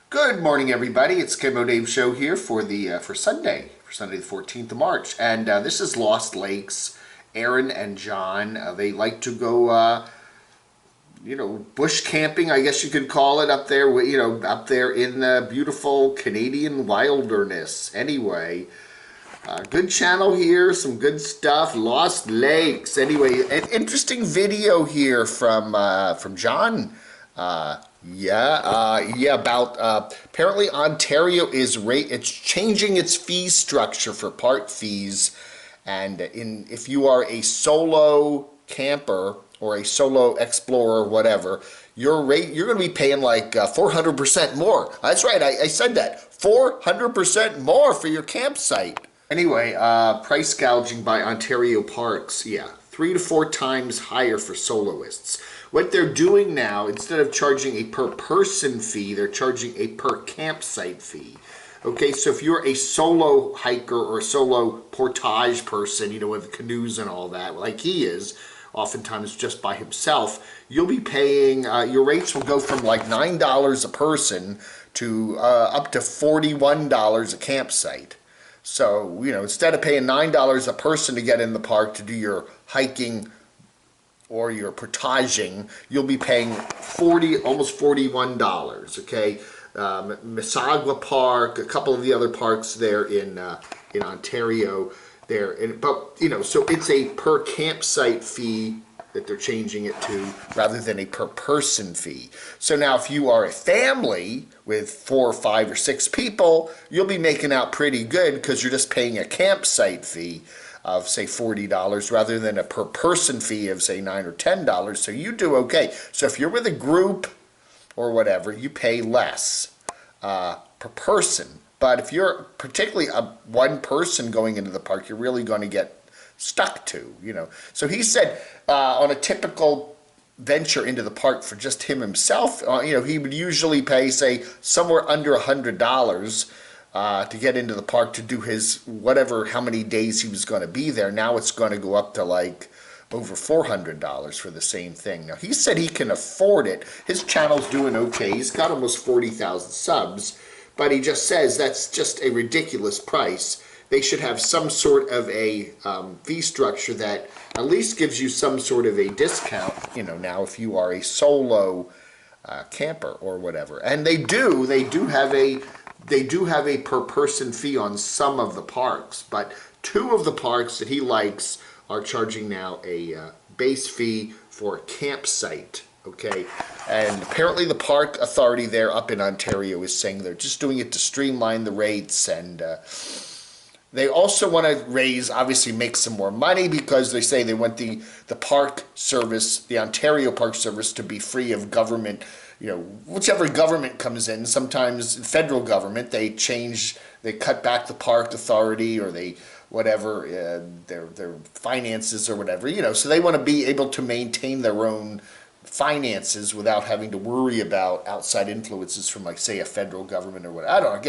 Good morning, everybody. It's Camo Dave Show here for Sunday the 14th of March, and this is Lost Lakes. Aaron and John, they like to go, bush camping, I guess you could call it, up there, up there in the beautiful Canadian wilderness. Anyway, good channel here, some good stuff. Lost Lakes. Anyway, an interesting video here from John. About apparently Ontario is it's changing its fee structure for park fees, and if you are a solo camper or a solo explorer, whatever, you're going to be paying like 400% more. That's right, I said that, 400% more for your campsite. Anyway, price gouging by Ontario parks, 3 to 4 times higher for soloists. What they're doing now, instead of charging a per person fee, they're charging a per campsite fee. Okay, so if you're a solo hiker or a solo portage person, with canoes and all that, like he is, oftentimes just by himself, you'll be paying, your rates will go from like $9 a person to up to $41 a campsite. So, instead of paying $9 a person to get in the park to do your hiking or your portaging, you'll be paying almost $41, okay? Mississauga Park, a couple of the other parks there in Ontario there. So it's a per campsite fee that they're changing it to rather than a per person fee. So now if you are a family with 4 or 5 or 6 people, you'll be making out pretty good because you're just paying a campsite fee of say $40 rather than a per person fee of say $9 or $10. So you do okay. So if you're with a group or whatever, you pay less per person. But if you're particularly one person going into the park, you're really going to get stuck to, So he said on a typical venture into the park for just himself, he would usually pay, say, somewhere under $100 to get into the park to do his how many days he was going to be there. Now it's going to go up to like over $400 for the same thing. Now he said he can afford it. His channel's doing okay. He's got almost 40,000 subs, but he just says that's just a ridiculous price. They should have some sort of a fee structure that at least gives you some sort of a discount, now if you are a solo camper or whatever. And they do have a per person fee on some of the parks, but 2 of the parks that he likes are charging now a base fee for a campsite. Okay, and apparently the park authority there up in Ontario is saying they're just doing it to streamline the rates, and they also want to obviously make some more money because they say they want the park service, the Ontario Park Service, to be free of government, whichever government comes in. Sometimes federal government, they cut back the park authority or their finances or whatever, so they want to be able to maintain their own finances without having to worry about outside influences from, like, say, a federal government or whatever. I don't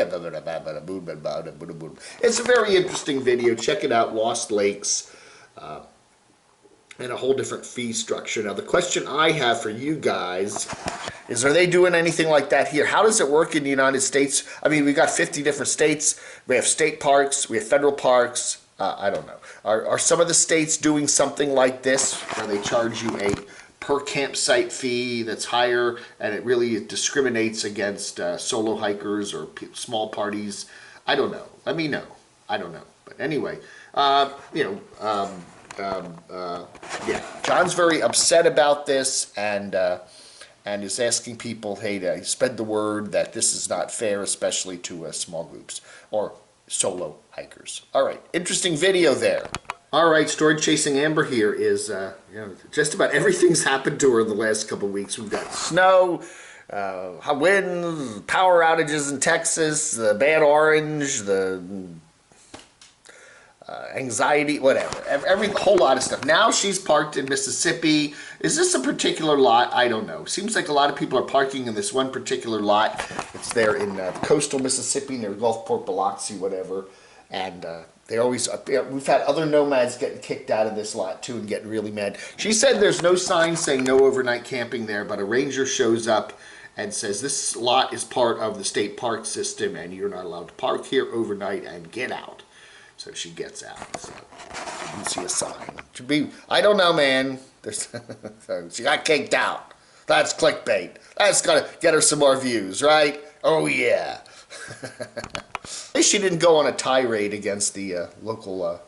know. It's a very interesting video. Check it out, Lost Lakes, and a whole different fee structure. Now, the question I have for you guys is, are they doing anything like that here? How does it work in the United States? I mean, we got 50 different states. We have state parks. We have federal parks. I don't know. Are some of the states doing something like this where they charge you a per campsite fee that's higher, and it really discriminates against solo hikers or small parties? I don't know. Let me know. I don't know. But anyway, John's very upset about this, and is asking people, hey, to spread the word that this is not fair, especially to small groups or solo hikers. All right, interesting video there. All right, Storage Chasing Amber here is, just about everything's happened to her in the last couple of weeks. We've got snow, winds, power outages in Texas, the bad orange, the anxiety, whatever. Every whole lot of stuff. Now she's parked in Mississippi. Is this a particular lot? I don't know. Seems like a lot of people are parking in this one particular lot. It's there in coastal Mississippi near Gulfport, Biloxi, whatever. And they always, we've had other nomads getting kicked out of this lot too and getting really mad. She said there's no sign saying no overnight camping there, but a ranger shows up and says this lot is part of the state park system and you're not allowed to park here overnight and get out. So she gets out. So you see a sign. Should be, I don't know, man. So she got kicked out. That's clickbait. That's gonna get her some more views, right? Oh yeah. At least she didn't go on a tirade against the local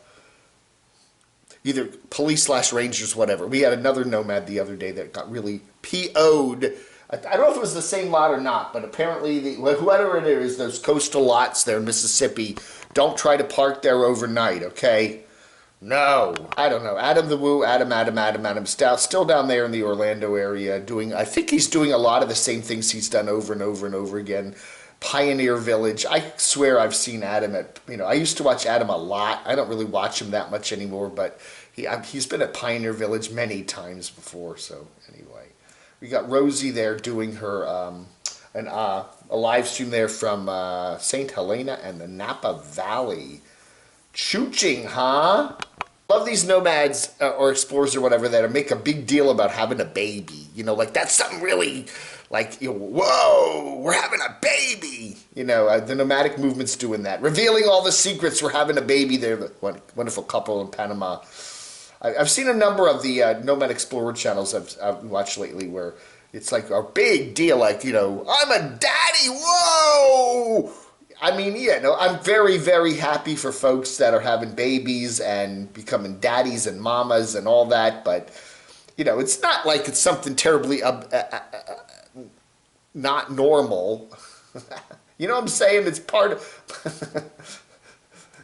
either police / rangers, whatever. We had another Nomad the other day that got really PO'd. I don't know if it was the same lot or not, but apparently whoever it is, those coastal lots there in Mississippi, don't try to park there overnight, okay? No. I don't know. Adam the Woo, Adam, still down there in the Orlando area doing, I think he's doing a lot of the same things he's done over and over and over again. Pioneer Village. I swear I've seen Adam at, I used to watch Adam a lot. I don't really watch him that much anymore, but he's been at Pioneer Village many times before, so anyway. We got Rosie there doing her a live stream there from St. Helena and the Napa Valley. Chooching, huh? Love these nomads or explorers or whatever that make a big deal about having a baby. Like that's something really, like, whoa, we're having a baby. The nomadic movement's doing that. Revealing all the secrets, we're having a baby. They're the wonderful couple in Panama. I've seen a number of the Nomad Explorer channels I've watched lately where it's like a big deal, like, I'm a daddy, whoa! I mean, I'm very, very happy for folks that are having babies and becoming daddies and mamas and all that, but, it's not like it's something terribly not normal. You know what I'm saying? It's part of...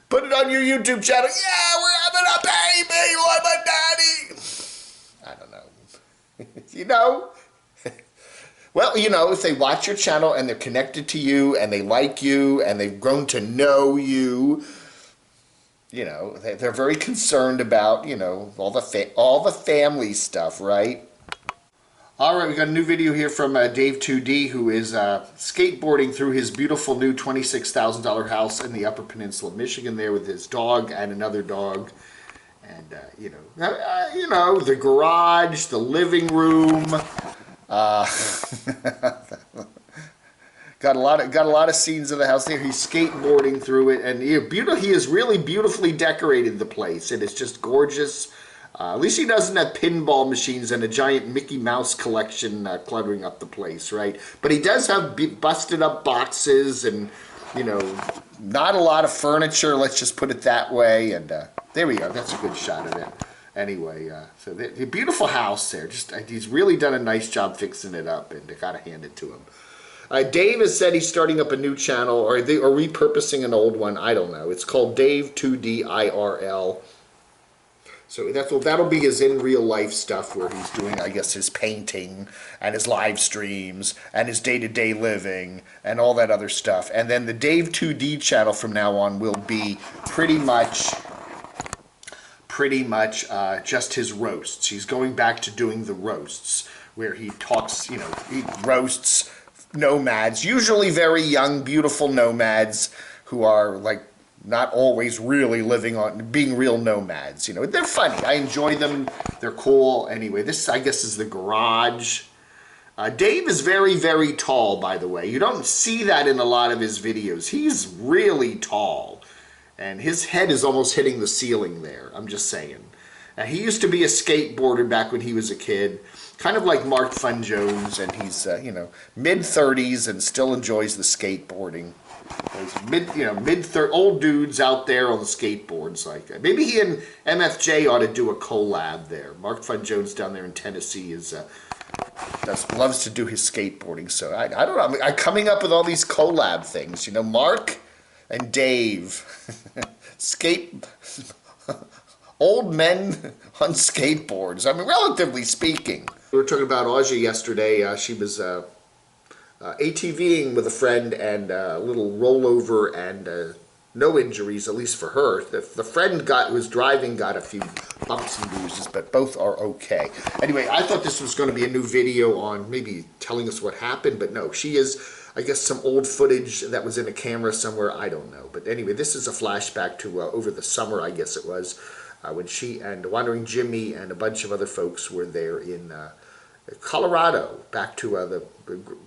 Put it on your YouTube channel. Yeah, we're having a baby. I'm a daddy. I don't know. Well, if they watch your channel and they're connected to you and they like you and they've grown to know you, they're very concerned about, all the family stuff, right? All right, we got a new video here from Dave 2D, who is skateboarding through his beautiful new $26,000 house in the Upper Peninsula of Michigan there with his dog and another dog. And, the garage, the living room. Got a lot of scenes of the house there. He's skateboarding through it, and he has really beautifully decorated the place. It is just gorgeous. At least he doesn't have pinball machines and a giant Mickey Mouse collection cluttering up the place, right? But he does have busted up boxes and, not a lot of furniture, let's just put it that way. And there we go. That's a good shot of it. Anyway, so the beautiful house there. He's really done a nice job fixing it up, and I gotta hand it to him. Dave has said he's starting up a new channel, or repurposing an old one. I don't know. It's called Dave 2D IRL. So that'll be his in real life stuff where he's doing, I guess, his painting and his live streams and his day-to-day living and all that other stuff. And then the Dave 2D channel from now on will be pretty much just his roasts. He's going back to doing the roasts where he talks, he roasts nomads, usually very young, beautiful nomads who are like not always really being real nomads. They're funny. I enjoy them. They're cool. Anyway, this, I guess, is the garage. Dave is very, very tall, by the way. You don't see that in a lot of his videos. He's really tall. And his head is almost hitting the ceiling there. I'm just saying. He used to be a skateboarder back when he was a kid. Kind of like Mark Fun Jones. And he's, mid-30s and still enjoys the skateboarding. Those old dudes out there on the skateboards like that. Maybe he and MFJ ought to do a collab there. Mark Fun Jones down there in Tennessee loves to do his skateboarding. So I don't know. I'm coming up with all these collab things. Mark and Dave, old men on skateboards. I mean, relatively speaking. We were talking about OZZY yesterday. She was ATVing with a friend and a little rollover and no injuries, at least for her. The friend who was driving got a few bumps and bruises, but both are okay. Anyway, I thought this was going to be a new video on maybe telling us what happened, but no, she is, I guess, some old footage that was in a camera somewhere. I don't know. But anyway, this is a flashback to over the summer, I guess it was, when she and Wandering Jimmy and a bunch of other folks were there in Colorado, back to the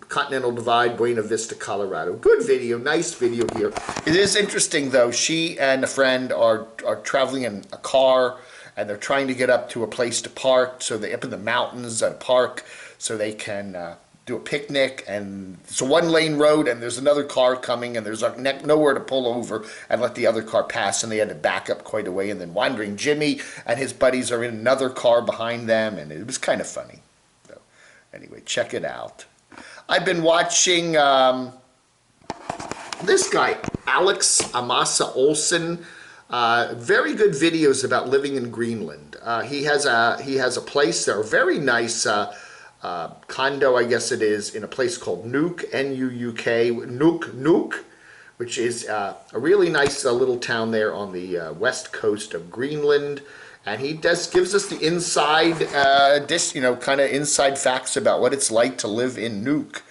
Continental Divide, Buena Vista, Colorado. Good video, nice video here. It is interesting though, she and a friend are traveling in a car, and they're trying to get up to a place to park, so they up in the mountains and park so they can do a picnic. And it's a one-lane road, and there's another car coming, and there's nowhere to pull over and let the other car pass, and they had to back up quite a way. And then Wandering Jimmy and his buddies are in another car behind them, and it was kind of funny. So anyway, check it out. I've been watching this guy, Alex Amasa Olsen. Very good videos about living in Greenland. He has a place there, a very nice condo, I guess it is, in a place called Nuuk, N-U-U-K, Nuuk, which is a really nice little town there on the west coast of Greenland. And he gives us the inside, kind of inside facts about what it's like to live in Nuuk.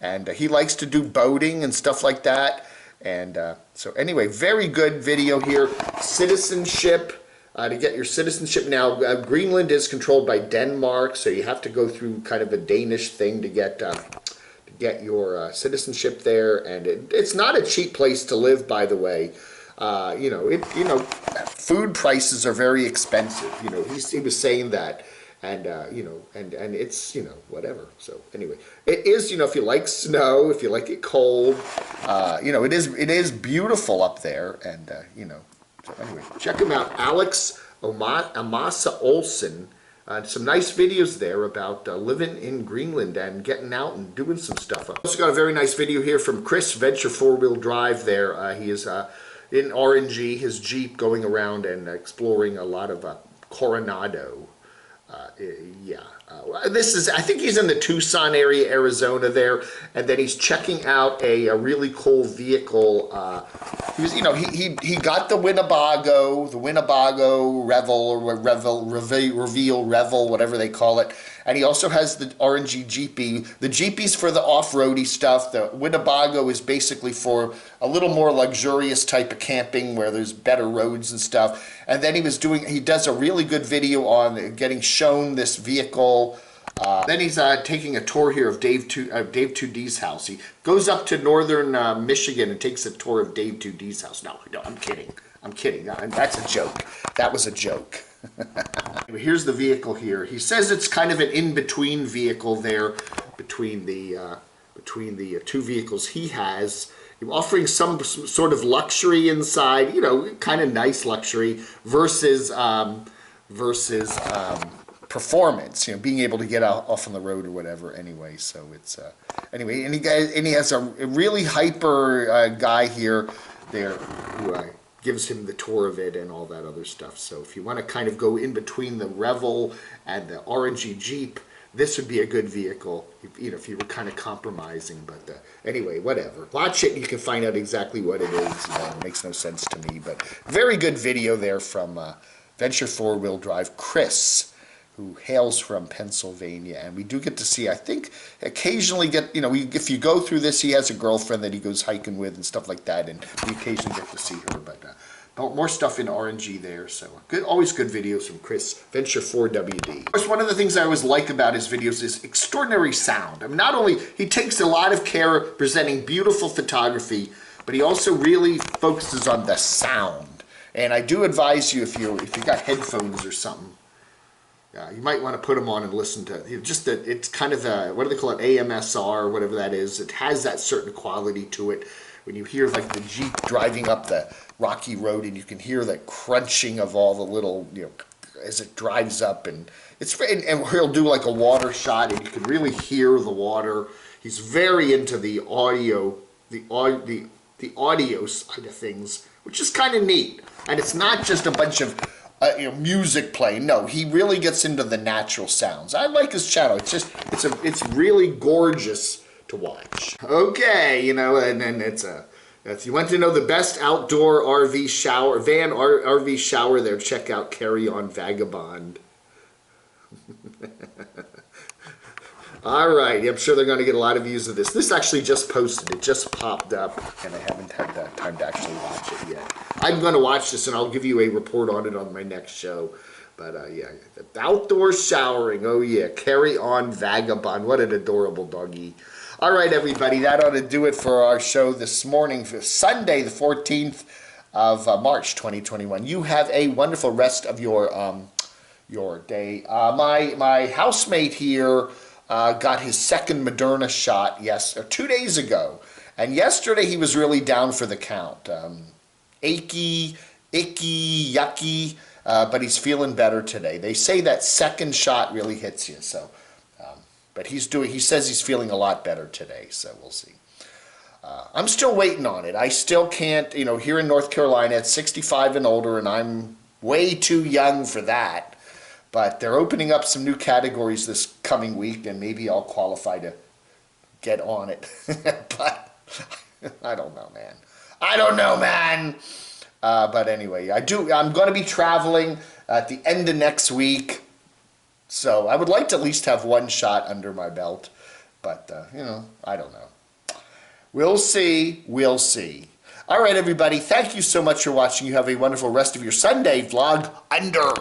And he likes to do boating and stuff like that. And so anyway, very good video here. Citizenship, to get your citizenship now. Greenland is controlled by Denmark, so you have to go through kind of a Danish thing to get your citizenship there. And it's not a cheap place to live, by the way. Food prices are very expensive. He was saying that, and and it's whatever. So anyway, it is if you like snow, if you like it cold, it is beautiful up there, and So anyway, check him out, Alex Amasa Olsen. Some nice videos there about living in Greenland and getting out and doing some stuff. Also got a very nice video here from Chris, Venture 4-wheel drive there. He is in RNG, his Jeep, going around and exploring a lot of Coronado. I think he's in the Tucson area, Arizona there, and then he's checking out a really cool vehicle. He got the Winnebago Revel, whatever they call it, and he also has the RNG Jeepy. The Jeepy's for the off-roady stuff. The Winnebago is basically for a little more luxurious type of camping where there's better roads and stuff. And then he does a really good video on getting shown this vehicle. Then he's taking a tour here of Dave 2D's house. He goes up to northern Michigan and takes a tour of Dave 2D's house. No, I'm kidding. That's a joke. That was a joke. Here's the vehicle here. He says it's kind of an in-between vehicle there between the two vehicles he has. Offering some sort of luxury inside, kind of nice luxury versus performance, being able to get off on the road or whatever. Anyway, so it's anyway, and he has a really hyper guy here there who gives him the tour of it and all that other stuff. So if you want to kind of go in between the Revel and the RNG Jeep, this would be a good vehicle, if you were kind of compromising. But anyway, whatever. Watch it and you can find out exactly what it is. It makes no sense to me. But very good video there from Venture 4-wheel drive Chris, who hails from Pennsylvania. And we do get to see, I think, occasionally if you go through this, he has a girlfriend that he goes hiking with and stuff like that. And we occasionally get to see her. But more stuff in RNG there, so always good videos from Chris, Venture 4WD. Of course, one of the things I always like about his videos is extraordinary sound. I mean, not only he takes a lot of care presenting beautiful photography, but he also really focuses on the sound. And I do advise you, if you got headphones or something, you might want to put them on and listen to it. It's kind of what do they call it, AMSR, whatever that is. It has that certain quality to it. When you hear like the Jeep driving up the rocky road, and you can hear the crunching of all the little, as it drives up, and and he'll do like a water shot, and you can really hear the water. He's very into the audio, the audio side of things, which is kind of neat. And it's not just a bunch of music playing. No, he really gets into the natural sounds. I like his channel. It's really gorgeous to watch. Okay, and then if you want to know the best outdoor RV shower, RV shower there, check out Carry On Vagabond. All right, I'm sure they're going to get a lot of views of this. This actually just posted. It just popped up, and I haven't had time to actually watch it yet. I'm going to watch this, and I'll give you a report on it on my next show. But yeah, outdoor showering. Oh yeah, carry on vagabond. What an adorable doggy. All right, everybody, that ought to do it for our show this morning, for Sunday, the 14th of March, 2021. You have a wonderful rest of your day. My housemate here got his second Moderna shot 2 days ago, and yesterday he was really down for the count. Achy, icky, yucky. But he's feeling better today. They say that second shot really hits you. So, but he says he's feeling a lot better today. So we'll see. I'm still waiting on it. I still can't, here in North Carolina, it's 65 and older, and I'm way too young for that. But they're opening up some new categories this coming week, and maybe I'll qualify to get on it. But I don't know, man. I don't know, man. But anyway, I'm going to be traveling at the end of next week, so I would like to at least have one shot under my belt. But, I don't know. We'll see. We'll see. All right, everybody. Thank you so much for watching. You have a wonderful rest of your Sunday vlog under.